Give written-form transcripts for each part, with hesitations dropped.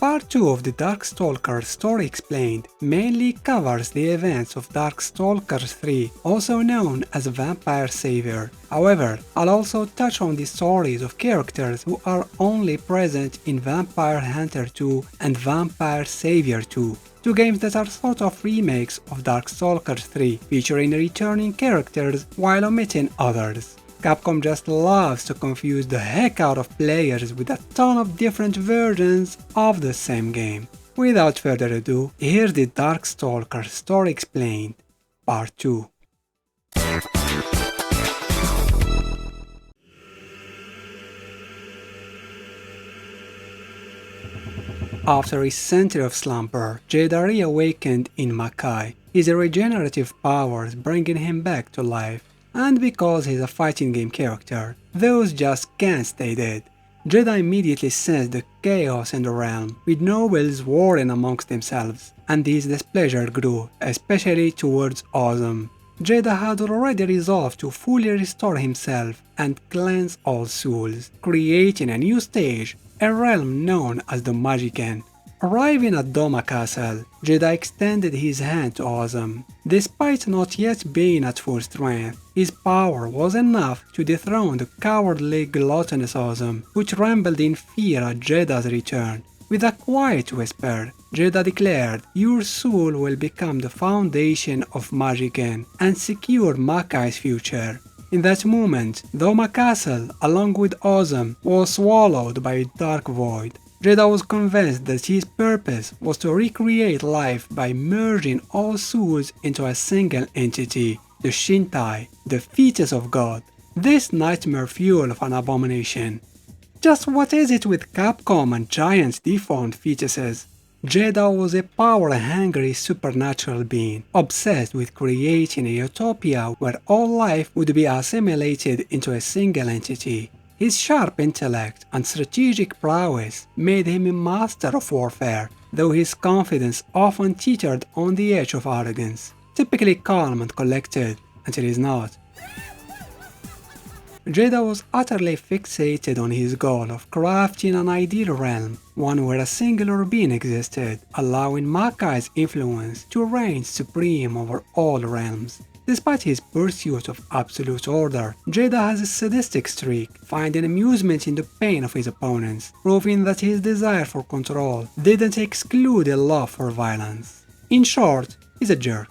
Part 2 of the Darkstalkers Story Explained mainly covers the events of Darkstalkers 3, also known as Vampire Savior. However, I'll also touch on the stories of characters who are only present in Vampire Hunter 2 and Vampire Savior 2. Two games that are sort of remakes of Darkstalkers 3, featuring returning characters while omitting others. Capcom just loves to confuse the heck out of players with a ton of different versions of the same game. Without further ado, here's the Darkstalkers Story Explained, Part 2. After a century of slumber, Jedah reawakened in Makai, his regenerative powers bringing him back to life. And because he's a fighting game character, those just can't stay dead. Jedah immediately sensed the chaos in the realm, with nobles warring amongst themselves, and his displeasure grew, especially towards Awesome. Jedah had already resolved to fully restore himself and cleanse all souls, creating a new stage, a realm known as the Magican. Arriving at Doma Castle, Jedah extended his hand to Awesome. Despite not yet being at full strength, his power was enough to dethrone the cowardly gluttonous Awesome, who trembled in fear at Jedah's return. With a quiet whisper, Jedah declared, "Your soul will become the foundation of Magican and secure Makai's future." In that moment, Doma Castle, along with Awesome, was swallowed by a dark void. Jedah was convinced that his purpose was to recreate life by merging all souls into a single entity, the Shintai, the Fetus of God. This nightmare fuel of an abomination. Just what is it with Capcom and giant deformed fetuses? Jedah was a power-hungry supernatural being, obsessed with creating a utopia where all life would be assimilated into a single entity. His sharp intellect and strategic prowess made him a master of warfare, though his confidence often teetered on the edge of arrogance, typically calm and collected until he's not. Jedah was utterly fixated on his goal of crafting an ideal realm, one where a singular being existed, allowing Makai's influence to reign supreme over all realms. Despite his pursuit of absolute order, Jedah has a sadistic streak, finding amusement in the pain of his opponents, proving that his desire for control didn't exclude a love for violence. In short, he's a jerk.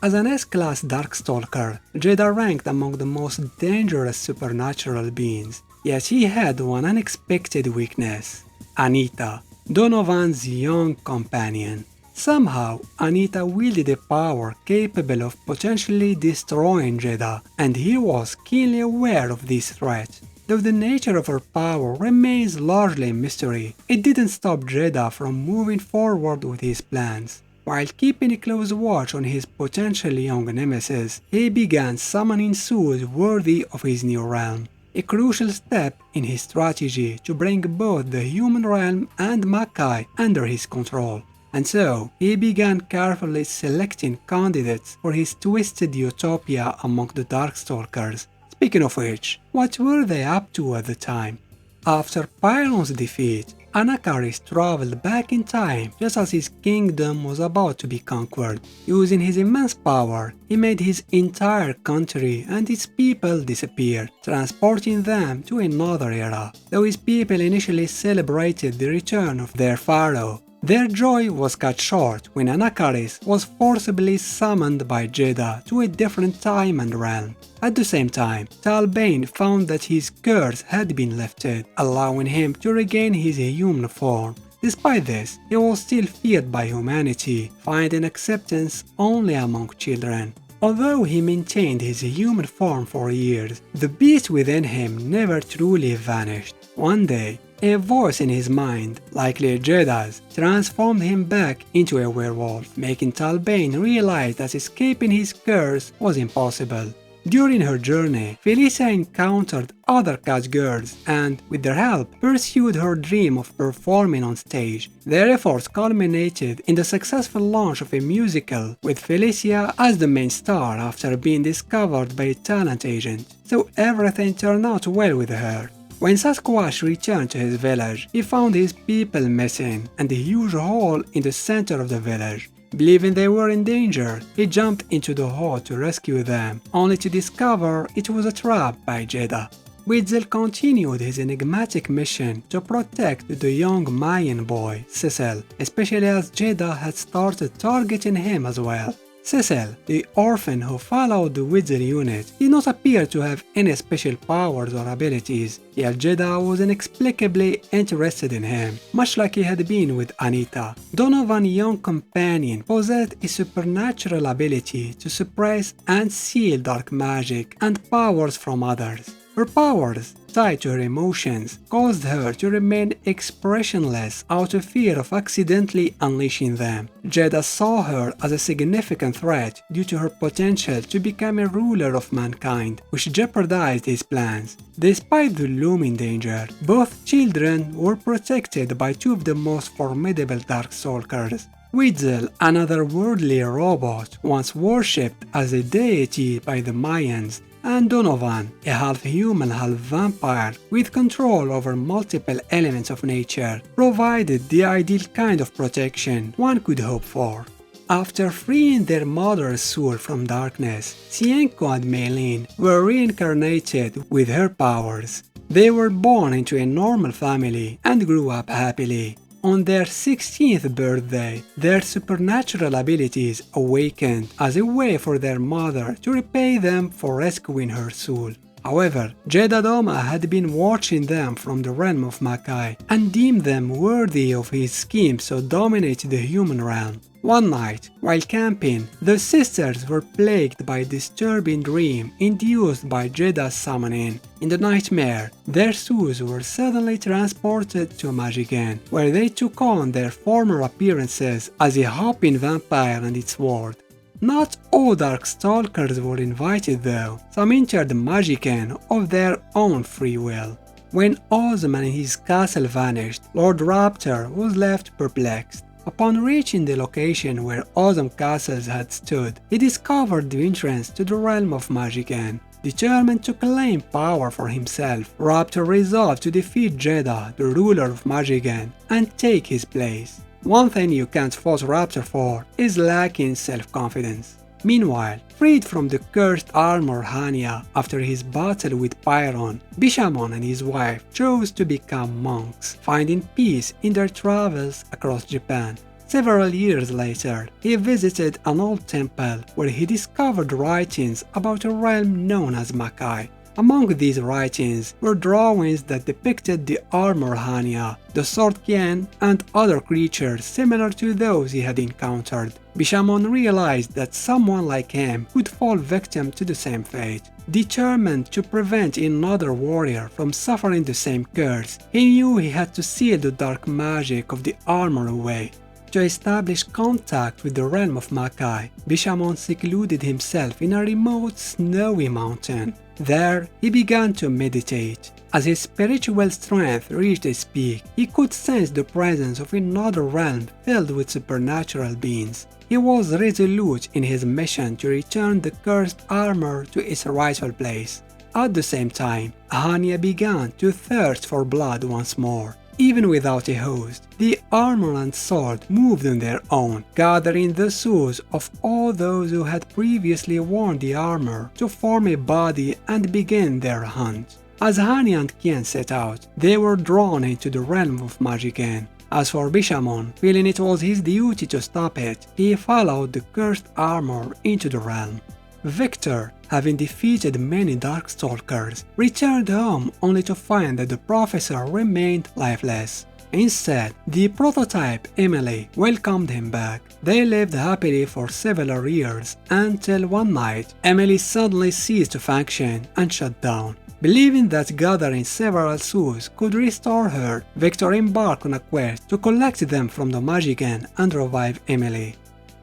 As an S-class Darkstalker, Jedah ranked among the most dangerous supernatural beings, yet he had one unexpected weakness: Anita, Donovan's young companion. Somehow, Anita wielded a power capable of potentially destroying Jedah, and he was keenly aware of this threat. Though the nature of her power remains largely a mystery, it didn't stop Jedah from moving forward with his plans. While keeping a close watch on his potentially young nemesis, he began summoning souls worthy of his new realm, a crucial step in his strategy to bring both the human realm and Makai under his control. And so, he began carefully selecting candidates for his twisted utopia among the Darkstalkers. Speaking of which, what were they up to at the time? After Pyron's defeat, Anakaris traveled back in time just as his kingdom was about to be conquered. Using his immense power, he made his entire country and its people disappear, transporting them to another era. Though his people initially celebrated the return of their pharaoh, their joy was cut short when Anakaris was forcibly summoned by Jedah to a different time and realm. At the same time, Talbane found that his curse had been lifted, allowing him to regain his human form. Despite this, he was still feared by humanity, finding acceptance only among children. Although he maintained his human form for years, the beast within him never truly vanished. One day, a voice in his mind, likely Jedah's, transformed him back into a werewolf, making Talbane realize that escaping his curse was impossible. During her journey, Felicia encountered other catgirls and, with their help, pursued her dream of performing on stage. Their efforts culminated in the successful launch of a musical, with Felicia as the main star after being discovered by a talent agent, so everything turned out well with her. When Sasquatch returned to his village, he found his people missing and a huge hole in the center of the village. Believing they were in danger, he jumped into the hole to rescue them, only to discover it was a trap by Jedah. Witzel continued his enigmatic mission to protect the young Mayan boy, Cecil, especially as Jedah had started targeting him as well. Cecil, the orphan who followed the Witzel unit, did not appear to have any special powers or abilities, yet Jedah was inexplicably interested in him, much like he had been with Anita. Donovan's young companion possessed a supernatural ability to suppress and seal dark magic and powers from others. Her powers, tied to her emotions, caused her to remain expressionless out of fear of accidentally unleashing them. Jedah saw her as a significant threat due to her potential to become a ruler of mankind, which jeopardized his plans. Despite the looming danger, both children were protected by two of the most formidable Darkstalkers. Witzel, an otherworldly robot once worshipped as a deity by the Mayans, and Donovan, a half-human, half-vampire with control over multiple elements of nature, provided the ideal kind of protection one could hope for. After freeing their mother's soul from darkness, Hsien-ko and Mei-lin were reincarnated with her powers. They were born into a normal family and grew up happily. On their 16th birthday, their supernatural abilities awakened as a way for their mother to repay them for rescuing her soul. However, Jedah Doma had been watching them from the realm of Makai and deemed them worthy of his scheme to dominate the human realm. One night, while camping, the sisters were plagued by a disturbing dream induced by Jedah's summoning. In the nightmare, their souls were suddenly transported to Magican, where they took on their former appearances as a hopping vampire and its ward. Not all Darkstalkers were invited though, some entered Magican of their own free will. When Osman and his castle vanished, Lord Raptor was left perplexed. Upon reaching the location where Ozam castles had stood, he discovered the entrance to the realm of Magican. Determined to claim power for himself, Raptor resolved to defeat Jedah, the ruler of Magican, and take his place. One thing you can't fault Raptor for is lacking self-confidence. Meanwhile, freed from the cursed armor Hania after his battle with Pyron, Bishamon and his wife chose to become monks, finding peace in their travels across Japan. Several years later, he visited an old temple where he discovered writings about a realm known as Makai. Among these writings were drawings that depicted the armor Hania, the sword Kien, and other creatures similar to those he had encountered. Bishamon realized that someone like him would fall victim to the same fate. Determined to prevent another warrior from suffering the same curse, he knew he had to seal the dark magic of the armor away. To establish contact with the realm of Makai, Bishamon secluded himself in a remote snowy mountain. There, he began to meditate. As his spiritual strength reached its peak, he could sense the presence of another realm filled with supernatural beings. He was resolute in his mission to return the cursed armor to its rightful place. At the same time, Hania began to thirst for blood once more. Even without a host, the armor and sword moved on their own, gathering the souls of all those who had previously worn the armor to form a body and begin their hunt. As Hania and Kien set out, they were drawn into the realm of Magican. As for Bishamon, feeling it was his duty to stop it, he followed the cursed armor into the realm. Victor, having defeated many Darkstalkers, returned home only to find that the professor remained lifeless. Instead, the prototype Emily welcomed him back. They lived happily for several years until one night, Emily suddenly ceased to function and shut down. Believing that gathering several souls could restore her, Victor embarked on a quest to collect them from the Magican and revive Emily.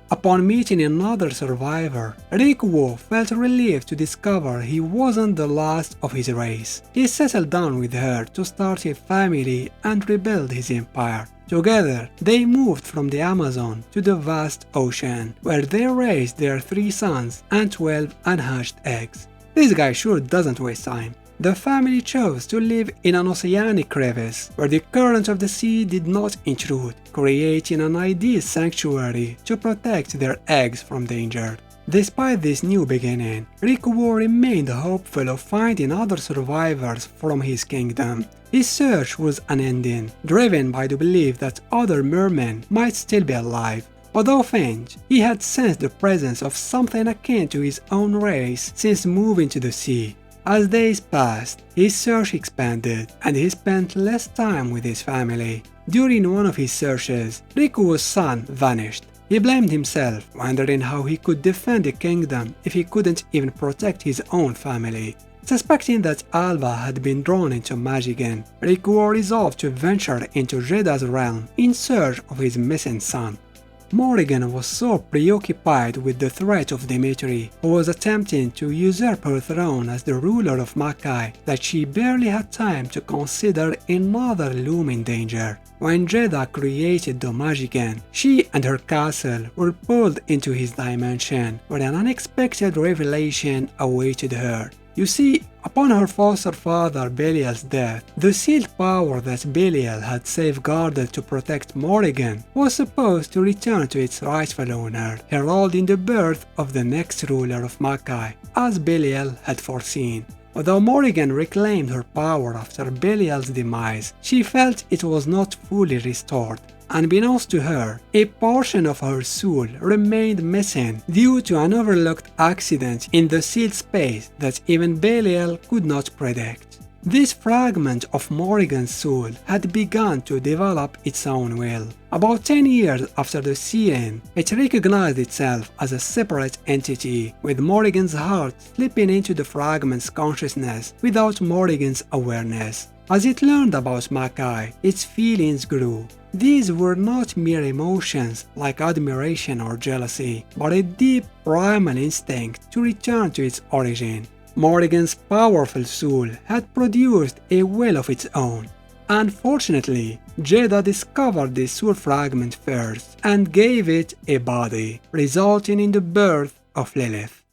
Upon meeting another survivor, Rikuo felt relieved to discover he wasn't the last of his race. He settled down with her to start a family and rebuild his empire. Together, they moved from the Amazon to the vast ocean, where they raised their 3 sons and 12 unhatched eggs. This guy sure doesn't waste time. The family chose to live in an oceanic crevice where the current of the sea did not intrude, creating an ideal sanctuary to protect their eggs from danger. Despite this new beginning, Rikuo remained hopeful of finding other survivors from his kingdom. His search was unending, driven by the belief that other mermen might still be alive. Although faint, he had sensed the presence of something akin to his own race since moving to the sea. As days passed, his search expanded, and he spent less time with his family. During one of his searches, Rikuo's son vanished. He blamed himself, wondering how he could defend the kingdom if he couldn't even protect his own family. Suspecting that Alva had been drawn into Magican, Rikuo resolved to venture into Jedah's realm in search of his missing son. Morrigan was so preoccupied with the threat of Dimitri, who was attempting to usurp her throne as the ruler of Makai, that she barely had time to consider another looming danger. When Jedah created the Magican, she and her castle were pulled into his dimension, where an unexpected revelation awaited her. You see, upon her foster father Belial's death, the sealed power that Belial had safeguarded to protect Morrigan was supposed to return to its rightful owner, heralding the birth of the next ruler of Makai, as Belial had foreseen. Although Morrigan reclaimed her power after Belial's demise, she felt it was not fully restored. Unbeknownst to her, a portion of her soul remained missing due to an overlooked accident in the sealed space that even Belial could not predict. This fragment of Morrigan's soul had begun to develop its own will. About 10 years after the sealing, it recognized itself as a separate entity, with Morrigan's heart slipping into the fragment's consciousness without Morrigan's awareness. As it learned about Makai, its feelings grew. These were not mere emotions like admiration or jealousy, but a deep primal instinct to return to its origin. Morrigan's powerful soul had produced a will of its own. Unfortunately, Jedah discovered this soul fragment first and gave it a body, resulting in the birth of Lilith.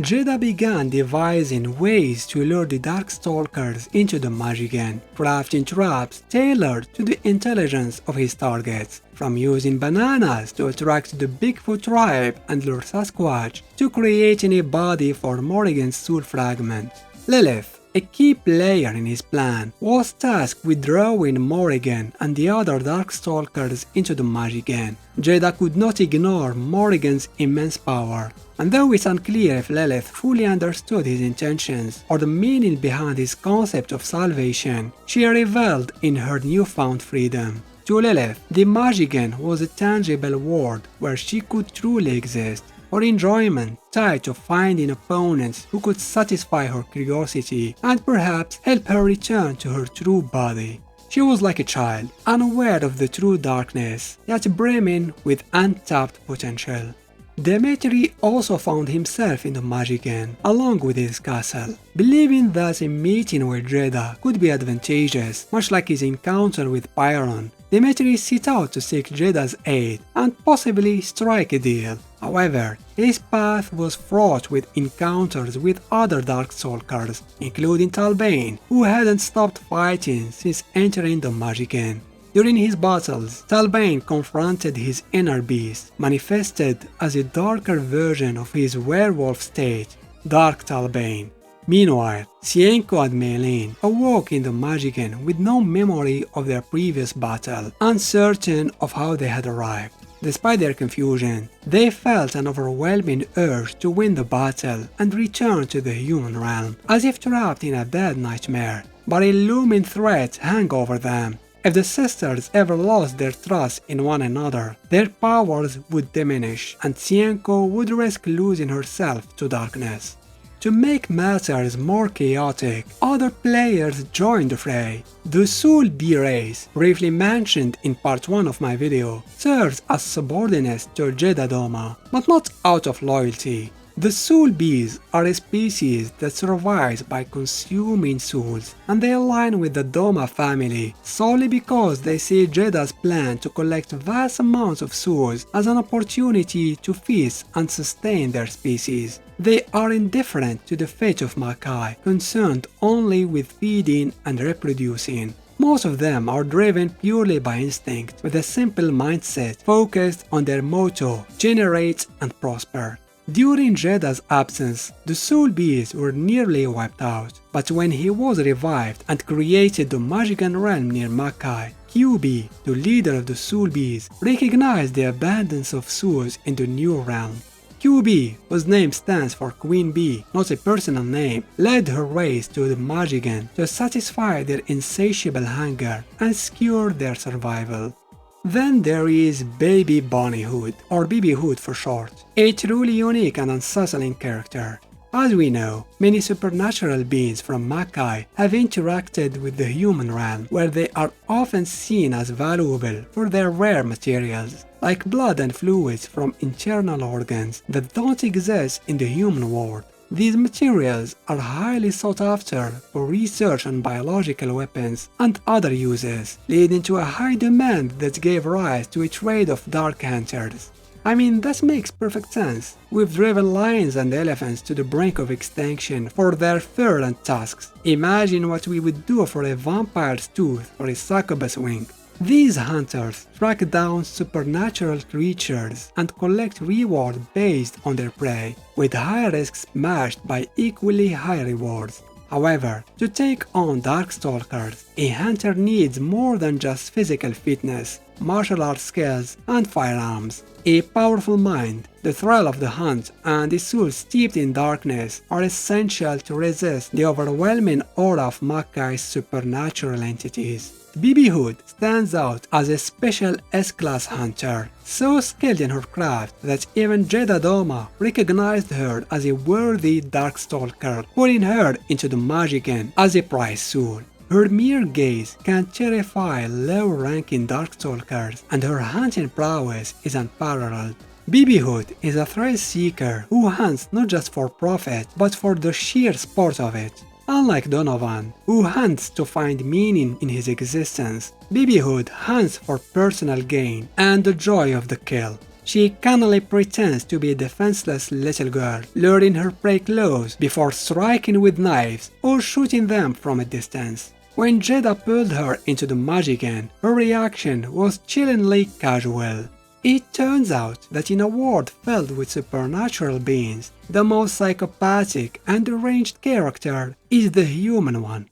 Jedah began devising ways to lure the Darkstalkers into the Magican, crafting traps tailored to the intelligence of his targets, from using bananas to attract the Bigfoot tribe and lure Sasquatch, to creating a body for Morrigan's soul fragment. Lilith, a key player in his plan, was tasked with drawing Morrigan and the other Darkstalkers into the Magican. Jedah could not ignore Morrigan's immense power, and though it's unclear if Lilith fully understood his intentions or the meaning behind his concept of salvation, she reveled in her newfound freedom. To Lilith, the Magican was a tangible world where she could truly exist, her enjoyment tied to finding opponents who could satisfy her curiosity and perhaps help her return to her true body. She was like a child, unaware of the true darkness, yet brimming with untapped potential. Dimitri also found himself in the Magican, along with his castle. Believing that a meeting with Jedah could be advantageous, much like his encounter with Pyron, Dimitri set out to seek Jedah's aid and possibly strike a deal. However, his path was fraught with encounters with other Darkstalkers, including Talbane, who hadn't stopped fighting since entering the Magican. During his battles, Talbane confronted his inner beast, manifested as a darker version of his werewolf state, Dark Talbane. Meanwhile, Hsien-ko and Meilin awoke in the Magican with no memory of their previous battle, uncertain of how they had arrived. Despite their confusion, they felt an overwhelming urge to win the battle and return to the human realm, as if trapped in a bad nightmare. But a looming threat hung over them. If the sisters ever lost their trust in one another, their powers would diminish, and Hsien-ko would risk losing herself to darkness. To make matters more chaotic, other players joined the fray. The Soul B race, briefly mentioned in part 1 of my video, serves as subordinates to Jedah Doma, but not out of loyalty. The soul bees are a species that survives by consuming souls, and they align with the Doma family solely because they see Jedah's plan to collect vast amounts of souls as an opportunity to feast and sustain their species. They are indifferent to the fate of Makai, concerned only with feeding and reproducing. Most of them are driven purely by instinct, with a simple mindset focused on their motto, generate and prosper. During Jedah's absence, the Soul Bees were nearly wiped out, but when he was revived and created the Magican realm near Makai, QB, the leader of the Soul Bees, recognized the abundance of souls in the new realm. QB, whose name stands for Queen Bee, not a personal name, led her race to the Magican to satisfy their insatiable hunger and secure their survival. Then there is Baby Bunnyhood, or Babyhood for short, a truly unique and unsettling character. As we know, many supernatural beings from Makai have interacted with the human realm, where they are often seen as valuable for their rare materials, like blood and fluids from internal organs that don't exist in the human world. These materials are highly sought after for research on biological weapons and other uses, leading to a high demand that gave rise to a trade of dark hunters. I mean, that makes perfect sense. We've driven lions and elephants to the brink of extinction for their fur and tusks. Imagine what we would do for a vampire's tooth or a succubus wing. These hunters track down supernatural creatures and collect reward based on their prey, with high risks matched by equally high rewards. However, to take on Darkstalkers, a hunter needs more than just physical fitness, martial arts skills, and firearms. A powerful mind, the thrill of the hunt, and a soul steeped in darkness are essential to resist the overwhelming aura of Makai's supernatural entities. Babyhood stands out as a special S-class hunter, so skilled in her craft that even Jedah Doma recognized her as a worthy Darkstalker, putting her into the Magican as a prize soul. Her mere gaze can terrify low-ranking Darkstalkers, and her hunting prowess is unparalleled. Babyhood is a thrill seeker who hunts not just for profit, but for the sheer sport of it. Unlike Donovan, who hunts to find meaning in his existence, Babyhood hunts for personal gain and the joy of the kill. She cannily pretends to be a defenseless little girl, luring her prey close before striking with knives or shooting them from a distance. When Jedah pulled her into the Magican, her reaction was chillingly casual. It turns out that in a world filled with supernatural beings, the most psychopathic and deranged character is the human one.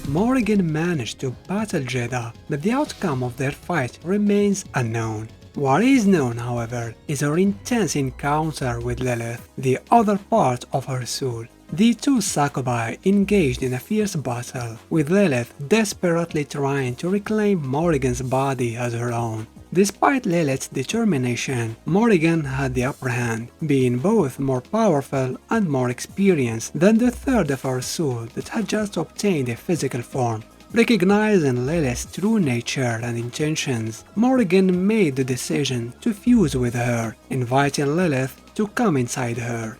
Morrigan managed to battle Jedah, but the outcome of their fight remains unknown. What is known, however, is her intense encounter with Lilith, the other part of her soul. The two succubi engaged in a fierce battle, with Lilith desperately trying to reclaim Morrigan's body as her own. Despite Lilith's determination, Morrigan had the upper hand, being both more powerful and more experienced than the third of our soul that had just obtained a physical form. Recognizing Lilith's true nature and intentions, Morrigan made the decision to fuse with her, inviting Lilith to come inside her.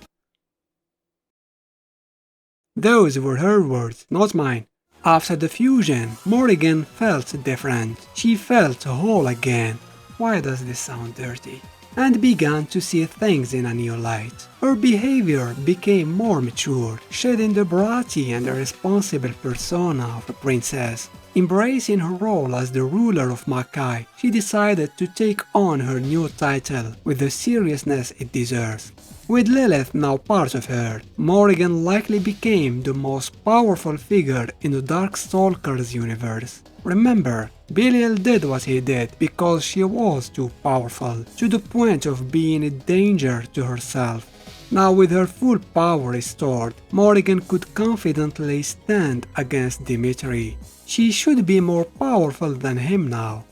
Those were her words, not mine. After the fusion, Morrigan felt different. She felt whole again. Why does this sound dirty? And began to see things in a new light. Her behavior became more mature, shedding the bratty and irresponsible persona of a princess. Embracing her role as the ruler of Makai, she decided to take on her new title with the seriousness it deserves. With Lilith now part of her, Morrigan likely became the most powerful figure in the Darkstalkers universe. Remember, Belial did what he did because she was too powerful, to the point of being a danger to herself. Now with her full power restored, Morrigan could confidently stand against Dimitri. She should be more powerful than him now.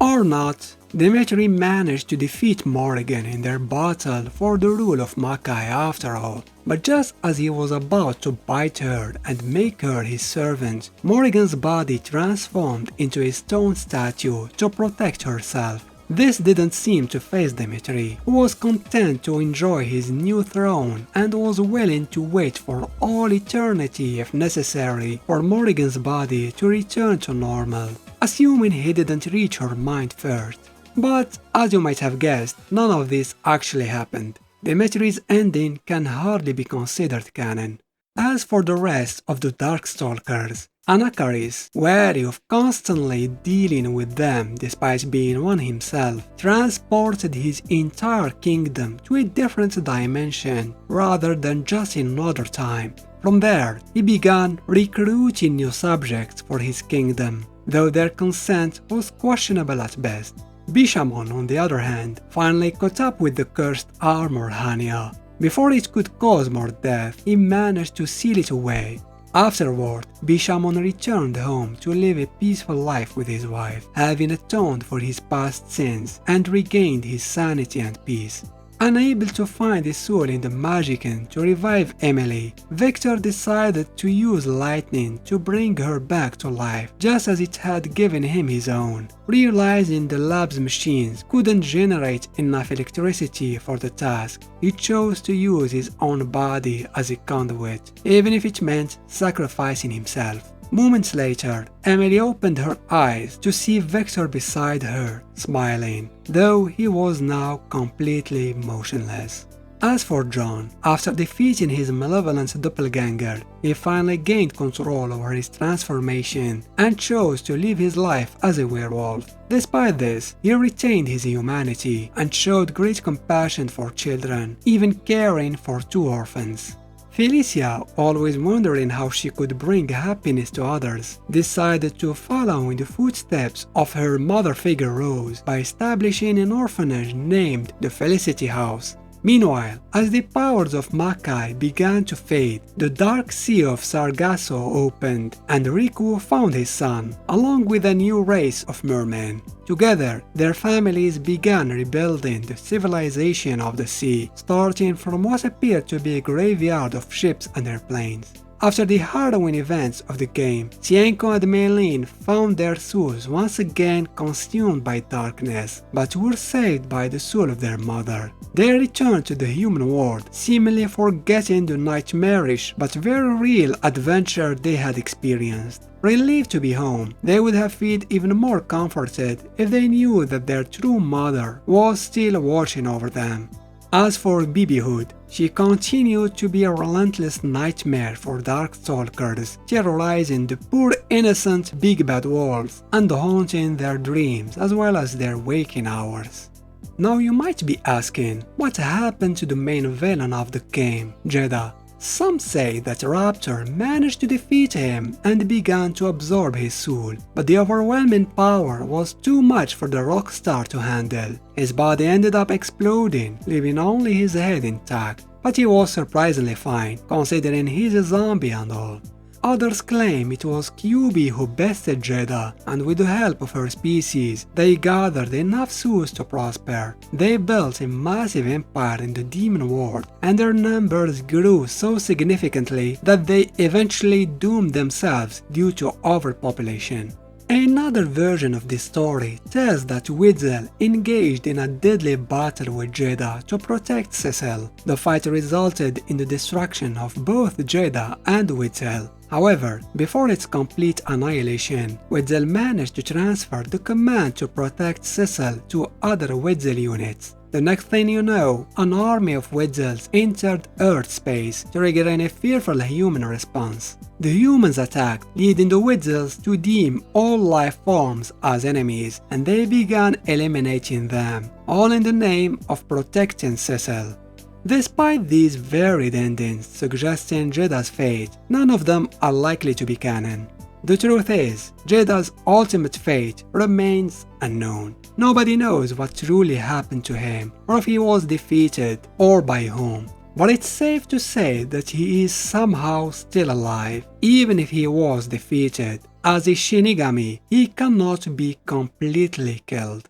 Or not. Dimitri managed to defeat Morrigan in their battle for the rule of Makai after all, but just as he was about to bite her and make her his servant, Morrigan's body transformed into a stone statue to protect herself. This didn't seem to faze Dimitri, who was content to enjoy his new throne and was willing to wait for all eternity if necessary for Morrigan's body to return to normal, assuming he didn't reach her mind first. But, as you might have guessed, none of this actually happened. Dimitri's ending can hardly be considered canon. As for the rest of the Darkstalkers, Anakaris, wary of constantly dealing with them despite being one himself, transported his entire kingdom to a different dimension rather than just another time. From there, he began recruiting new subjects for his kingdom, though their consent was questionable at best. Bishamon, on the other hand, finally caught up with the cursed armor Hania. Before it could cause more death, he managed to seal it away. Afterward, Bishamon returned home to live a peaceful life with his wife, having atoned for his past sins and regained his sanity and peace. Unable to find a soul in the Magican to revive Emily, Victor decided to use lightning to bring her back to life, just as it had given him his own. Realizing the lab's machines couldn't generate enough electricity for the task, he chose to use his own body as a conduit, even if it meant sacrificing himself. Moments later, Emily opened her eyes to see Victor beside her, smiling, though he was now completely motionless. As for John, after defeating his malevolent doppelganger, he finally gained control over his transformation and chose to live his life as a werewolf. Despite this, he retained his humanity and showed great compassion for children, even caring for two orphans. Felicia, always wondering how she could bring happiness to others, decided to follow in the footsteps of her mother figure Rose by establishing an orphanage named the Felicity House. Meanwhile, as the powers of Makai began to fade, the Dark Sea of Sargasso opened, and Riku found his son, along with a new race of mermen. Together, their families began rebuilding the civilization of the sea, starting from what appeared to be a graveyard of ships and airplanes. After the harrowing events of the game, Hsien-ko and Mei-lin found their souls once again consumed by darkness, but were saved by the soul of their mother. They returned to the human world, seemingly forgetting the nightmarish but very real adventure they had experienced. Relieved to be home, they would have felt even more comforted if they knew that their true mother was still watching over them. As for babyhood, she continued to be a relentless nightmare for Darkstalkers, terrorizing the poor innocent big bad wolves and haunting their dreams as well as their waking hours. Now you might be asking, what happened to the main villain of the game, Jedah? Some say that Raptor managed to defeat him and began to absorb his soul, but the overwhelming power was too much for the rockstar to handle. His body ended up exploding, leaving only his head intact. but he was surprisingly fine, considering he's a zombie and all. Others claim it was QB who bested Jedah, and with the help of her species, they gathered enough souls to prosper. They built a massive empire in the demon world, and their numbers grew so significantly that they eventually doomed themselves due to overpopulation. Another version of this story tells that Witzel engaged in a deadly battle with Jedah to protect Cecil. The fight resulted in the destruction of both Jedah and Witzel. However, before its complete annihilation, Witzel managed to transfer the command to protect Cecil to other Witzel units. The next thing you know, an army of Witzels entered Earth space, triggering a fearful human response. The humans attacked, leading the Witzels to deem all life forms as enemies, and they began eliminating them, all in the name of protecting Cecil. Despite these varied endings suggesting Jedah's fate, none of them are likely to be canon. The truth is, Jedah's ultimate fate remains unknown. Nobody knows what truly happened to him, or if he was defeated, or by whom. But it's safe to say that he is somehow still alive. Even if he was defeated, as a Shinigami, he cannot be completely killed.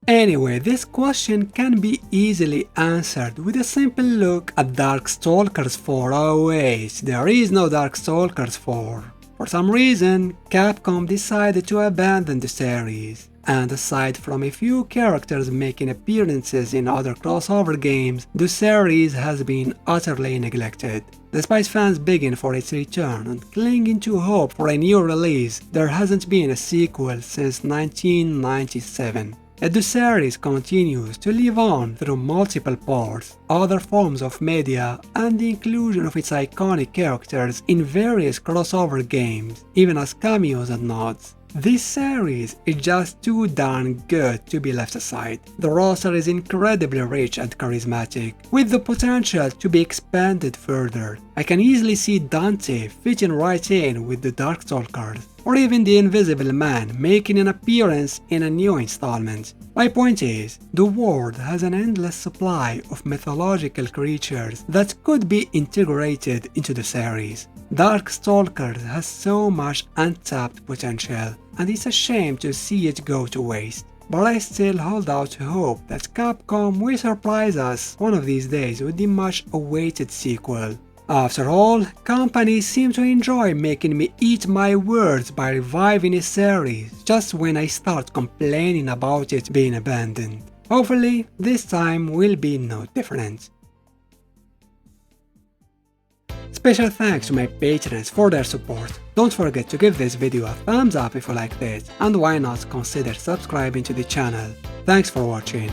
Anyway, this question can be easily answered with a simple look at Darkstalkers 4. Oh wait, there is no Darkstalkers 4. For some reason, Capcom decided to abandon the series, and aside from a few characters making appearances in other crossover games, the series has been utterly neglected. Despite fans begging for its return and clinging to hope for a new release, there hasn't been a sequel since 1997. Yet the series continues to live on through multiple parts, other forms of media, and the inclusion of its iconic characters in various crossover games, even as cameos and nods. This series is just too darn good to be left aside. The roster is incredibly rich and charismatic, with the potential to be expanded further. I can easily see Dante fitting right in with the Darkstalkers, or even the Invisible Man making an appearance in a new installment. My point is, the world has an endless supply of mythological creatures that could be integrated into the series. Darkstalkers has so much untapped potential, and it's a shame to see it go to waste. But I still hold out hope that Capcom will surprise us one of these days with the much awaited sequel. After all, companies seem to enjoy making me eat my words by reviving a series just when I start complaining about it being abandoned. Hopefully, this time will be no different. Special thanks to my patrons for their support. Don't forget to give this video a thumbs up if you liked it, and why not consider subscribing to the channel. Thanks for watching.